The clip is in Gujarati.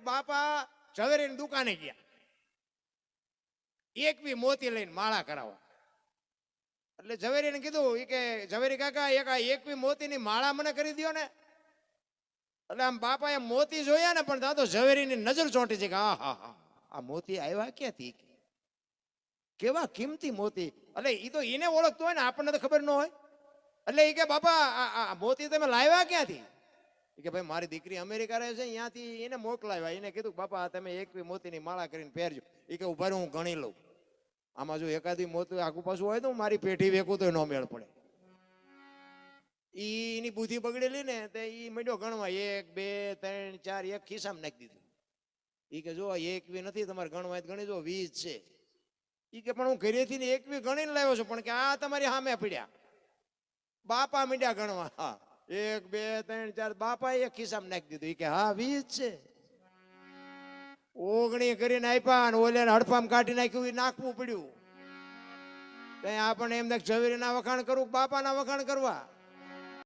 બાપા ઝવેરીની દુકાને ગયા, એકવી મોતી લઈને માળા કરાવવા. એટલે ઝવેરીને કીધું કે ઝવેરી કાકા એકવી મોતીની માળા મને કરી દો ને. એટલે આમ બાપાએ મોતી જોયા ને, પણ ત્યાં તો ઝવેરીની નજર ચોંટી છે કે હા હા હા, આ મોતી આવ્યા ક્યાંથી, કેવા કિંમતી મોતી. એટલે એ તો એને ઓળખતો હોય ને, આપણને તો ખબર ન હોય. એટલે એ કે બાપા આ મોતી તમે લાવ્યા ક્યાંથી? કે ભાઈ મારી દીકરી અમેરિકા રહે છે, અહીંયાથી એને મોકલાવ્યા. એને કીધું બાપા તમે એકવી મોતીની માળા કરીને પહેરજો. એ કે ઉભા હું ગણી લઉં, આમાં જો એકાદી મોતી આગુ પાછું હોય તો મારી પેઢી વેકું તો ન મેળ પડે. એની બુદ્ધિ બગડેલી ને, તે એ મંડ્યો ગણવા, 1 2 3 4, એક ખિસ્સામાં નાખી દીધું. એ કે જો એકવી નથી તમારે ગણવા, ગણી જો 20 છે. એ કે પણ હું ઘરેથી ને એકવી ગણીને લાવ્યો છું, પણ કે આ તમારી સામે પડ્યા. બાપા મીંડ્યા ગણવા, હા 1 2 3 4, બાપા એક ખિસ્સામાં નાખી દીધું. એ કે હા 20 છે. ઓગણી કરીને આપ્યા ને ઓલે હડફામ કાઢી નાખ્યું, એ નાખવું પડ્યું. કઈ આપણને એમ ઝવેરીના વખાણ કરવું, બાપાના વખાણ કરવા.